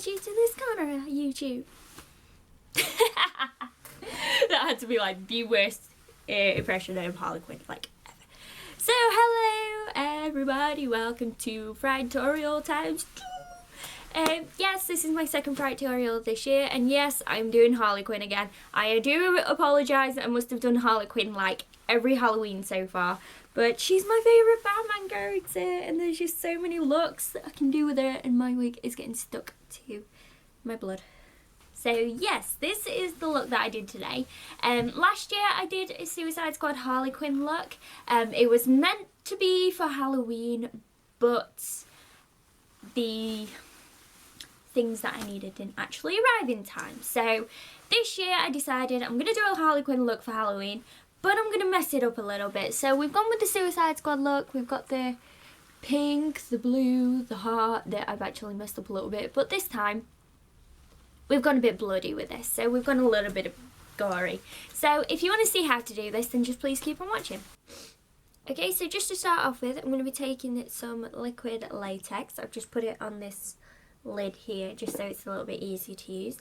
sends you to this corner of YouTube. That had to be like the worst impression of Harley Quinn like ever. So hello everybody, welcome to Frightorial times 2. Yes, this is my second Frightorial this year, and yes, I'm doing Harley Quinn again. I do apologise, I must have done Harley Quinn like every Halloween so far, but she's my favourite Batman character, and there's just so many looks that I can do with her, and my wig is getting stuck to my blood. So yes, this is the look that I did today. Last year I did a Suicide Squad Harley Quinn look. It was meant to be for Halloween, but the things that I needed didn't actually arrive in time. So this year I decided I'm going to do a Harley Quinn look for Halloween, but I'm going to mess it up a little bit. So we've gone with the Suicide Squad look. We've got the pink, the blue, the heart that I've actually messed up a little bit, but this time we've gone a bit bloody with this, so we've gone a little bit gory. So if you want to see how to do this, then just please keep on watching. Okay, so just to start off with, I'm going to be taking some liquid latex. I've just put it on this lid here, just so it's a little bit easier to use.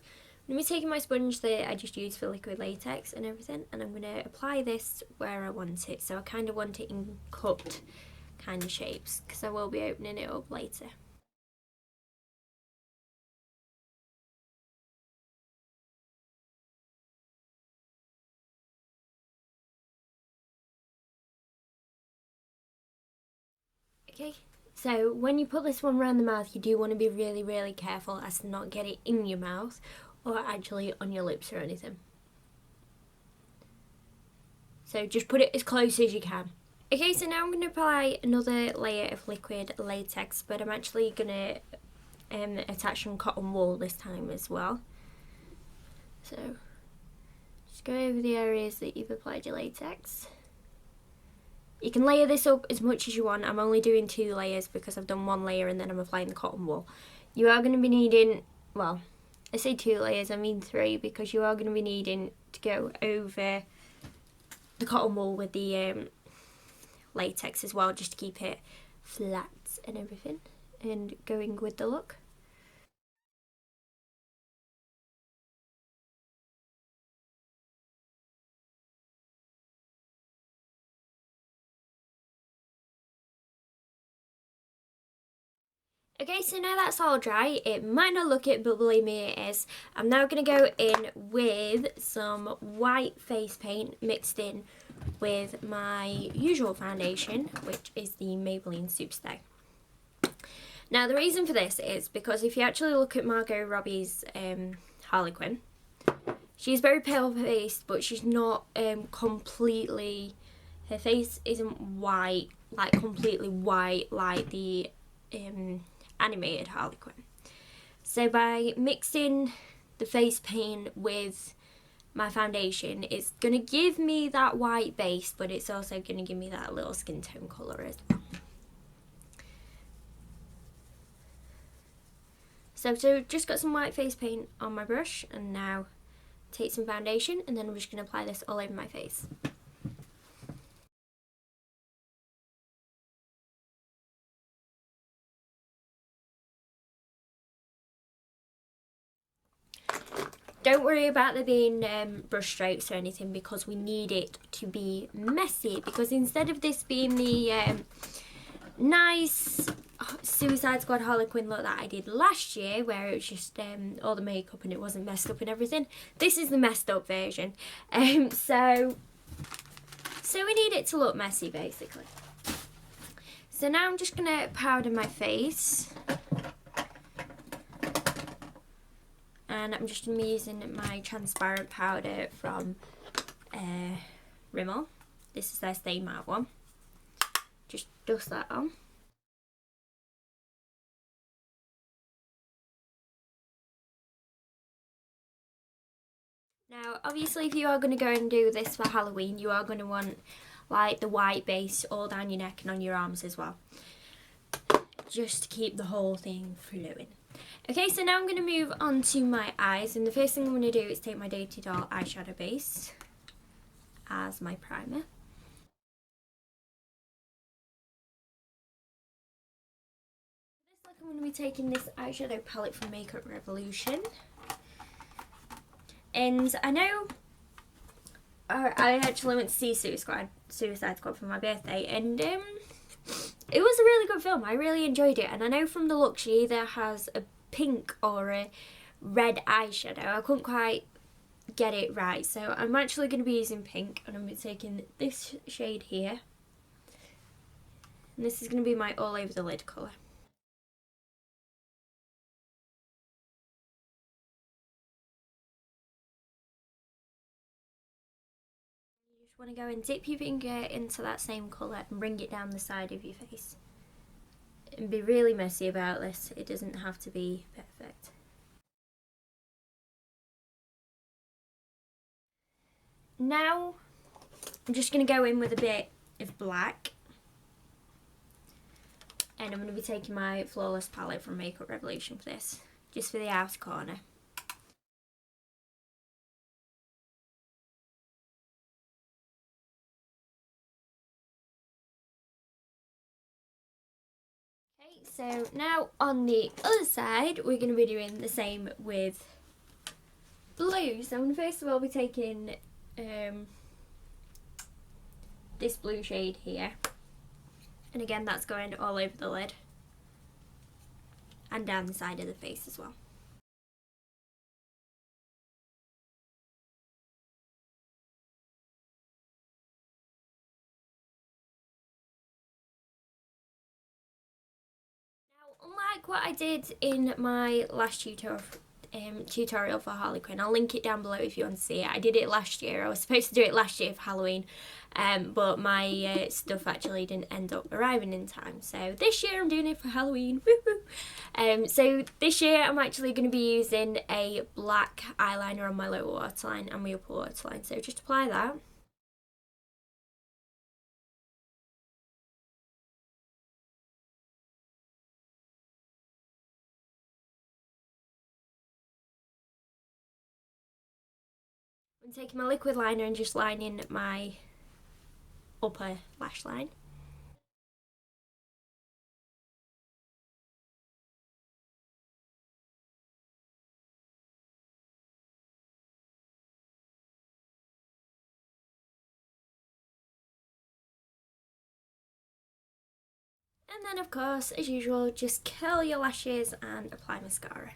I'm going to be taking my sponge that I just used for liquid latex and everything, and I'm going to apply this where I want it. So I kind of want it in cupped kind of shapes, because I will be opening it up later. Okay, so when you put this one around the mouth, you do want to be really, really careful as to not get it in your mouth or actually on your lips or anything. So just put it as close as you can. Okay, so now I'm going to apply another layer of liquid latex, but I'm actually going to attach some cotton wool this time as well. So just go over the areas that you've applied your latex. You can layer this up as much as you want. I'm only doing 2 layers because I've done 1 layer and then I'm applying the cotton wool. You are going to be needing, well, I say 2 layers, I mean 3, because you are going to be needing to go over the cotton wool with the latex as well, just to keep it flat and everything and going with the look. Okay, so now that's all dry. It might not look it, but believe me it is. I'm now going to go in with some white face paint mixed in with my usual foundation, which is the Maybelline Superstay. Now the reason for this is because if you actually look at Margot Robbie's Harley Quinn, she's very pale faced, but she's not completely, her face isn't white, like completely white like the animated Harley Quinn. So by mixing the face paint with my foundation, it's going to give me that white base, but it's also going to give me that little skin tone colour as well. So just got some white face paint on my brush, and now take some foundation, and then I'm just going to apply this all over my face. Don't worry about there being brush strokes or anything, because we need it to be messy, because instead of this being the nice Suicide Squad Harley Quinn look that I did last year, where it was just all the makeup and it wasn't messed up and everything, this is the messed up version. So we need it to look messy basically. So now I'm just going to powder my face. And I'm just using my transparent powder from Rimmel. This is their Stay Matte one. Just dust that on. Now, obviously, if you are going to go and do this for Halloween, you are going to want like the white base all down your neck and on your arms as well, just to keep the whole thing flowing. Okay, so now I'm going to move on to my eyes, and the first thing I'm going to do is take my Dainty Doll eyeshadow base as my primer. This look I'm I'm going to be taking this eyeshadow palette from Makeup Revolution. And I know I actually went to see Suicide Squad for my birthday, and it was a really good film. I really enjoyed it, and I know from the look she either has a pink or a red eyeshadow. I couldn't quite get it right, so I'm actually going to be using pink, and I'm going to be taking this shade here, and this is going to be my all over the lid colour. You just want to go and dip your finger into that same colour and bring it down the side of your face. And be really messy about this, it doesn't have to be perfect. Now I'm just going to go in with a bit of black, and I'm going to be taking my Flawless palette from Makeup Revolution for this, just for the outer corner. Okay, so now on the other side we're going to be doing the same with blue. So I'm going to first of all be taking this blue shade here, and again that's going all over the lid and down the side of the face as well. Now, unlike what I did in my last tutorial for Harley Quinn, I'll link it down below if you want to see it. I did it last year. I was supposed to do it last year for Halloween, but my stuff actually didn't end up arriving in time. So this year I'm doing it for Halloween. Woo-hoo! So this year I'm actually going to be using a black eyeliner on my lower waterline and my upper waterline. So just apply that. I'm taking my liquid liner and just lining my upper lash line. And then of course, as usual, just curl your lashes and apply mascara.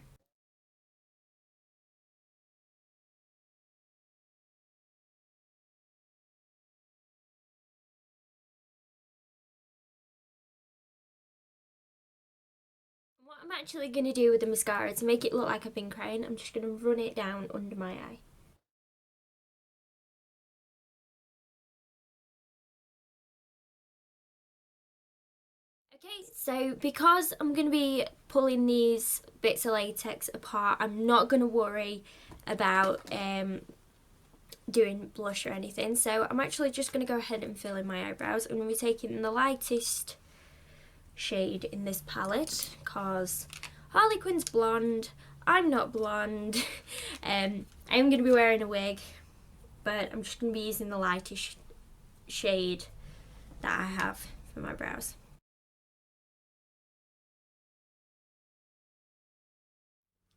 What I'm actually going to do with the mascara to make it look like I've been crying, I'm just going to run it down under my eye. Okay, so because I'm going to be pulling these bits of latex apart, I'm not going to worry about doing blush or anything. So I'm actually just going to go ahead and fill in my eyebrows. I'm going to be taking the lightest shade in this palette because Harley Quinn's blonde, I'm not blonde. I am going to be wearing a wig, but I'm just going to be using the lightest shade that I have for my brows.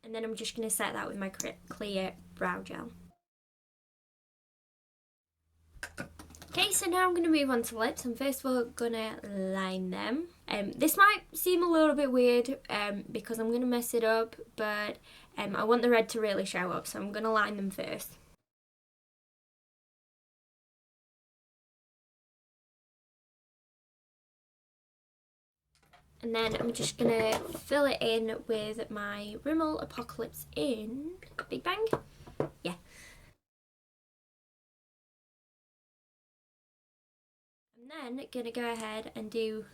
And then I'm just going to set that with my clear brow gel. Okay, so now I'm going to move on to lips. I'm first of all going to line them. This might seem a little bit weird because I'm going to mess it up, but I want the red to really show up, so I'm going to line them first. And then I'm just going to fill it in with my Rimmel Apocalips in Big Bang. Yeah. I'm then going to go ahead and do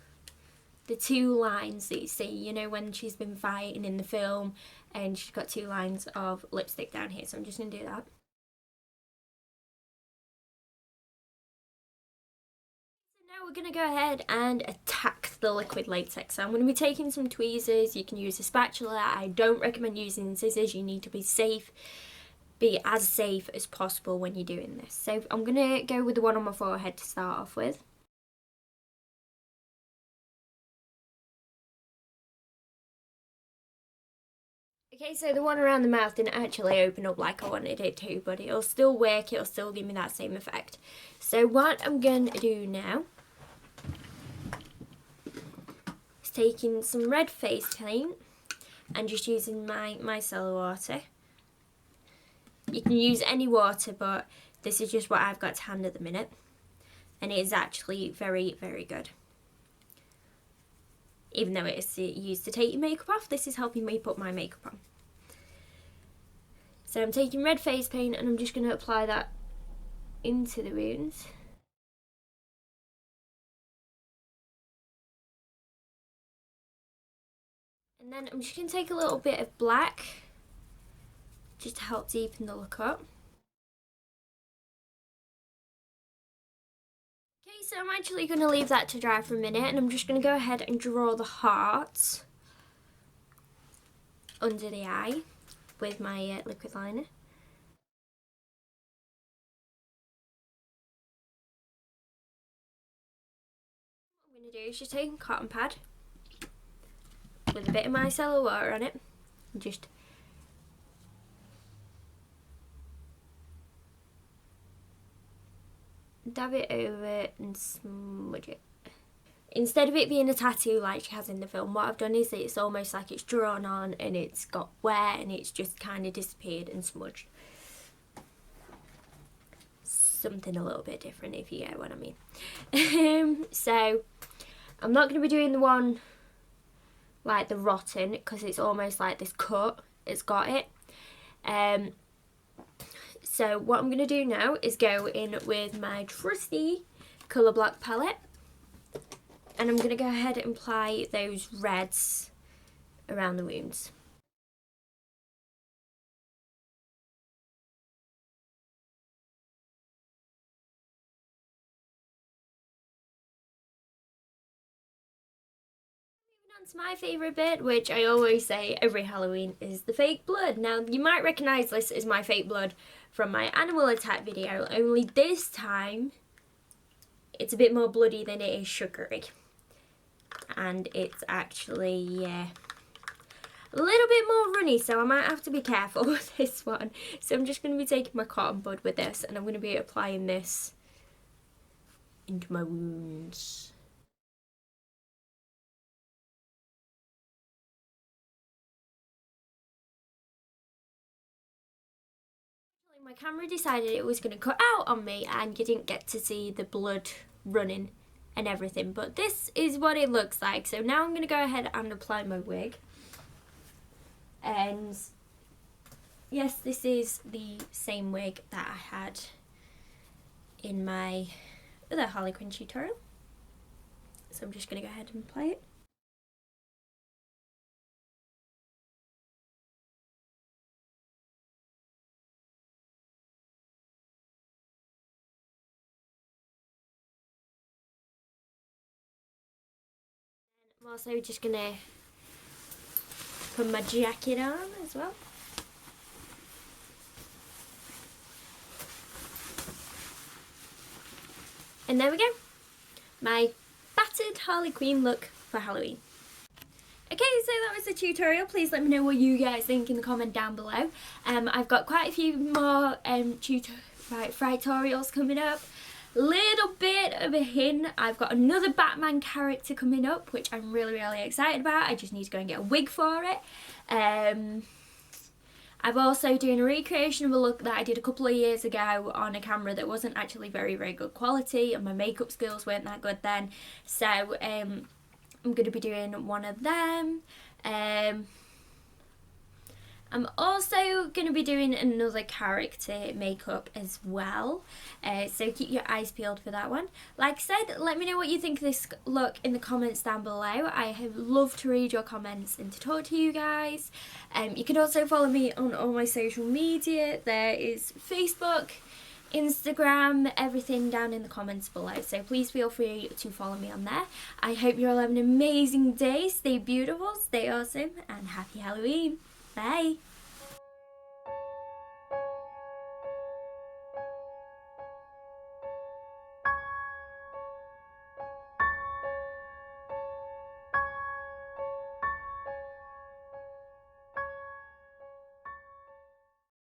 the two lines that you see, you know, when she's been fighting in the film and she's got two lines of lipstick down here. So I'm just going to do that. We're going to go ahead and attack the liquid latex. So I'm going to be taking some tweezers. You can use a spatula. I don't recommend using scissors. You need to be safe, be as safe as possible when you're doing this. So I'm going to go with the one on my forehead to start off with. Okay, so the one around the mouth didn't actually open up like I wanted it to, but it'll still work, it'll still give me that same effect. So what I'm going to do now is taking some red face paint and just using my micellar water. You can use any water, but this is just what I've got to hand at the minute. And it is actually very, very good. Even though it is used to take your makeup off, this is helping me put my makeup on. So I'm taking red face paint and I'm just going to apply that into the wounds. And then I'm just going to take a little bit of black, just to help deepen the look up. Okay, so I'm actually going to leave that to dry for a minute, and I'm just going to go ahead and draw the heart under the eye with my liquid liner. What I'm going to do is just take a cotton pad with a bit of micellar water on it and just dab it over and smudge it. Instead of it being a tattoo like she has in the film, what I've done is it's almost like it's drawn on and it's got wet and it's just kind of disappeared and smudged. Something a little bit different, if you get what I mean. So I'm not going to be doing the one like the rotten, because it's almost like this cut, it's got it. So what I'm going to do now is go in with my trusty Colourblock palette, and I'm going to go ahead and apply those reds around the wounds. Moving on to my favourite bit, which I always say every Halloween, is the fake blood. Now you might recognise this as my fake blood from my animal attack video, only this time it's a bit more bloody than it is sugary. And it's actually a little bit more runny, so I might have to be careful with this one. So I'm just going to be taking my cotton bud with this, and I'm going to be applying this into my wounds. My camera decided it was going to cut out on me and you didn't get to see the blood running and everything, but this is what it looks like. So now I'm going to go ahead and apply my wig, and yes, this is the same wig that I had in my other Harley Quinn tutorial, so I'm just going to go ahead and apply it. I'm also just going to put my jacket on as well. And there we go. My battered Harley Quinn look for Halloween. Okay, so that was the tutorial. Please let me know what you guys think in the comment down below. I've got quite a few more Frightorials coming up. Little bit of a hint, I've got another Batman character coming up, which I'm really, really excited about. I just need to go and get a wig for it. I'm also doing a recreation of a look that I did a couple of years ago on a camera that wasn't actually very, very good quality, and my makeup skills weren't that good then. So I'm going to be doing one of them. I'm also going to be doing another character makeup as well, so keep your eyes peeled for that one. Like I said, let me know what you think of this look in the comments down below. I have loved to read your comments and to talk to you guys. You can also follow me on all my social media. There is Facebook, Instagram, everything down in the comments below, so please feel free to follow me on there. I hope you're all having an amazing day. Stay beautiful, stay awesome, and happy Halloween. Bye.